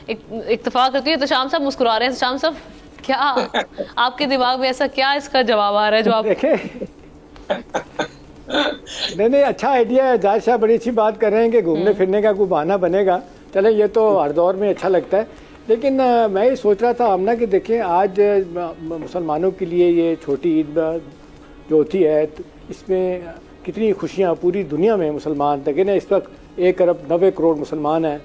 اتفاق کرتی ہے. تو شام صاحب مسکرا رہے ہیں. شام صاحب کیا آپ کے دماغ میں ایسا کیا اس کا جواب آ رہا ہے جو آپ دیکھیں؟ نہیں اچھا آئیڈیا ہے. جاج صاحب بڑی اچھی بات کر رہے ہیں کہ گھومنے پھرنے کا کوئی بہانہ بنے گا. چلیں یہ تو ہر دور میں اچھا لگتا ہے. لیکن میں یہ سوچ رہا تھا آمنہ کہ دیکھیں آج مسلمانوں کے لیے یہ چھوٹی عید جو ہوتی ہے اس میں کتنی خوشیاں پوری دنیا میں مسلمان تک ہے نا. اس وقت 1 ارب 90 کروڑ مسلمان ہیں,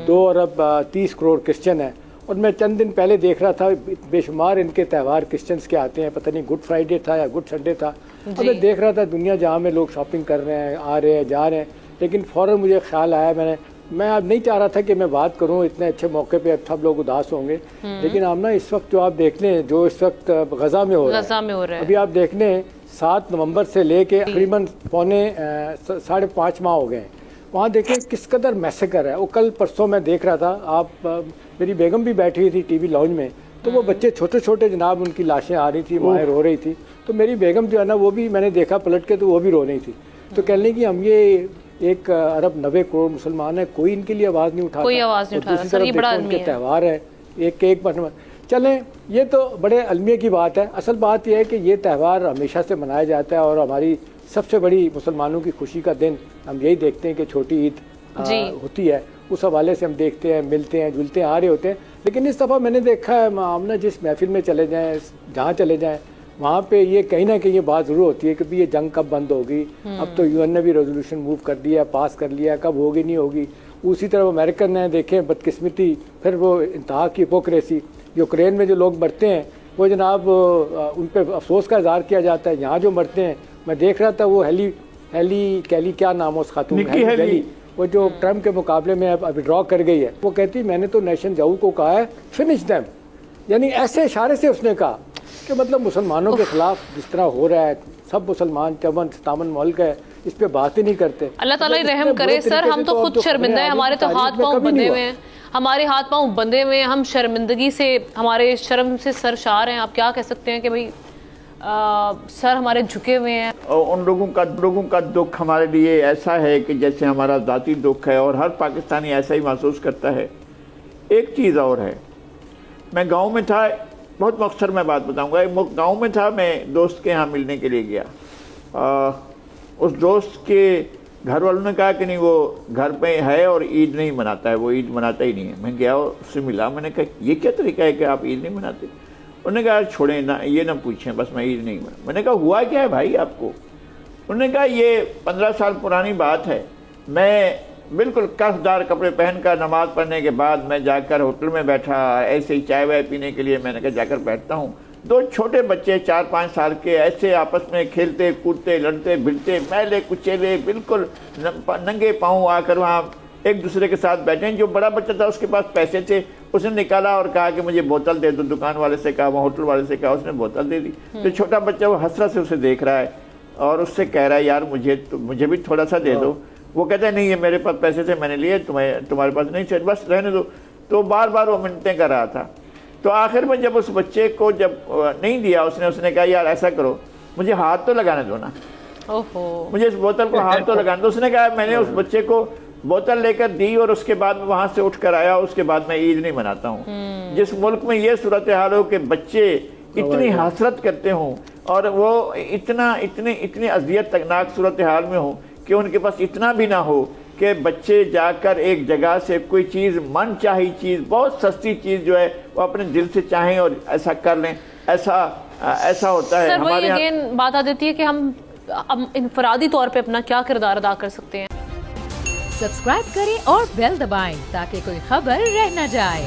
2 ارب 30 کروڑ کرسچن ہیں. اور میں چند دن پہلے دیکھ رہا تھا بے شمار ان کے تہوار کرسچنس کے آتے ہیں. پتہ نہیں گڈ فرائیڈے تھا یا گڈ سنڈے تھا. اور میں دیکھ رہا تھا دنیا جہاں میں لوگ شاپنگ کر رہے ہیں, آ رہے ہیں, جا رہے ہیں. لیکن فوراً مجھے خیال آیا, میں اب نہیں چاہ رہا تھا کہ میں بات کروں اتنے اچھے موقع پہ, اب سب لوگ اداس ہوں گے. لیکن آمنہ اس وقت جو آپ دیکھ لیں جو اس وقت غزہ میں ہو رہا ہے, ابھی آپ دیکھ لیں 7 نومبر سے لے کے تقریباً 5.5 ماہ ہو گئے ہیں. وہاں دیکھیں کس قدر میسیکر ہے. وہ کل پرسوں میں دیکھ رہا تھا, آپ میری بیگم بھی بیٹھی ہوئی تھی ٹی وی لاؤنج میں, تو وہ بچے چھوٹے چھوٹے جناب ان کی لاشیں آ رہی تھی, مائیں رو رہی تھی. تو میری بیگم جو ہے نا وہ بھی میں نے دیکھا پلٹ کے تو وہ بھی رو رہی تھی. تو کہنے لگی ہم یہ 1 ارب 90 کروڑ مسلمان ہیں, کوئی ان کے لیے آواز نہیں اٹھاتا. کوئی آواز نہیں اٹھاتا. سر یہ بڑا ان کے تہوار ہے ایک چلیں یہ تو بڑے المیہ کی بات ہے. اصل بات یہ ہے کہ یہ تہوار ہمیشہ سے منایا جاتا ہے اور ہماری سب سے بڑی مسلمانوں کی خوشی کا دن ہم یہی دیکھتے ہیں کہ چھوٹی عید ہوتی ہے. اس حوالے سے ہم دیکھتے ہیں, ملتے ہیں, جلتے ہیں, آ رہے ہوتے ہیں. لیکن اس دفعہ میں نے دیکھا ہے آمنہ جس محفل میں چلے جائیں, جہاں چلے جائیں, وہاں پہ یہ کہیں نہ کہیں یہ بات ضرور ہوتی ہے کہ یہ جنگ کب بند ہوگی. اب تو UN نے بھی ریزولوشن موو کر دیا, پاس کر لیا, کب ہوگی نہیں ہوگی. اسی طرح امریکن نے دیکھیں بدقسمتی, پھر وہ انتہا کی ہپوکریسی. یوکرین میں جو لوگ مرتے ہیں وہ جناب ان پہ افسوس کا اظہار کیا جاتا ہے. یہاں جو مرتے ہیں میں دیکھ رہا تھا وہ ہیلی کیلی کیا نام ہے اس خاتون, وہ جو ٹرمپ کے مقابلے میں اب ڈرا کر گئی ہے, وہ کہتی میں نے تو نیشن جاؤ کو کہا ہے فنش دیم. یعنی ایسے اشارے سے اس نے کہا کہ مطلب مسلمانوں کے خلاف جس طرح ہو رہا ہے, سب مسلمان 57 ملک ہے, اس پہ بات ہی نہیں کرتے. اللہ تعالیٰ رحم کرے. سر ہم تو خود شرمندہ ہیں, ہمارے تو ہاتھ پاؤں بندھے ہوئے ہیں, ہمارے ہاتھ پاؤں بندھے ہوئے ہیں, ہم شرمندگی سے, ہمارے شرم سے سرشار ہیں. آپ کیا کہہ سکتے ہیں کہ بھئی سر ہمارے جھکے ہوئے ہیں. ان لوگوں کا دکھ ہمارے لیے ایسا ہے کہ جیسے ہمارا ذاتی دکھ ہے, اور ہر پاکستانی ایسا ہی محسوس کرتا ہے. ایک چیز اور ہے, میں گاؤں میں تھا, بہت مختصر میں بات بتاؤں گا. گاؤں میں تھا, میں دوست کے ہاں ملنے کے لیے گیا. اس دوست کے گھر والوں نے کہا کہ نہیں وہ گھر پہ ہے اور عید نہیں مناتا ہے, وہ عید مناتا ہی نہیں ہے. میں گیا اس سے ملا, میں نے کہا یہ کیا طریقہ ہے کہ آپ عید نہیں مناتے؟ انہوں نے کہا چھوڑیں نہ, یہ نہ پوچھیں, بس میں عید نہیں منا. میں نے کہا ہوا کیا ہے بھائی آپ کو؟ انہوں نے کہا یہ 15 سال پرانی بات ہے, میں بالکل کفدار کپڑے پہن کر نماز پڑھنے کے بعد میں جا کر ہوٹل میں بیٹھا, ایسے ہی چائے وائے پینے کے لیے میں نے کہا جا کر بیٹھتا ہوں. 2 چھوٹے بچے 4-5 سال کے ایسے آپس میں کھیلتے کودتے لڑتے بھڑتے, میلے کچیلے بالکل ننگے پاؤں آ کر وہاں ایک دوسرے کے ساتھ بیٹھے ہیں. جو بڑا بچہ تھا اس کے پاس پیسے تھے, اس نے نکالا اور کہا کہ مجھے بوتل دے دو. دکان والے سے کہا, وہ ہوٹل والے سے کہا, اس نے بوتل دے دی. تو چھوٹا بچہ وہ حسرت سے اسے دیکھ رہا ہے اور اس سے کہہ رہا ہے یار مجھے بھی تھوڑا سا دے دو. وہ کہتا ہے نہیں یہ میرے پاس پیسے تھے میں نے لیے, تمہارے پاس نہیں تھے, بس رہنے دو. تو بار بار وہ منتیں کر رہا تھا. تو آخر میں جب اس بچے کو جب نہیں دیا, اس نے کہا یار ایسا کرو مجھے ہاتھ تو لگانے دو نا, مجھے اس بوتل کو ہاتھ تو لگانے دو. اس نے کہا میں نے اس بچے کو بوتل لے کر دی اور اس کے بعد وہاں سے اٹھ کر آیا, اس کے بعد میں عید نہیں مناتا ہوں. جس ملک میں یہ صورتحال ہو کہ بچے اتنی حسرت کرتے ہوں اور وہ اتنی اذیت تناک صورتحال میں ہوں کہ ان کے پاس اتنا بھی نہ ہو کہ بچے جا کر ایک جگہ سے کوئی چیز من چاہی چیز, بہت سستی چیز جو ہے وہ اپنے دل سے چاہیں اور ایسا کر لیں, ایسا ہوتا ہے. سر وہی اگین بات آ جاتی ہے کہ ہم انفرادی طور پہ اپنا کیا کردار ادا کر سکتے ہیں. سبسکرائب کریں اور بیل دبائیں تاکہ کوئی خبر رہ نہ جائے.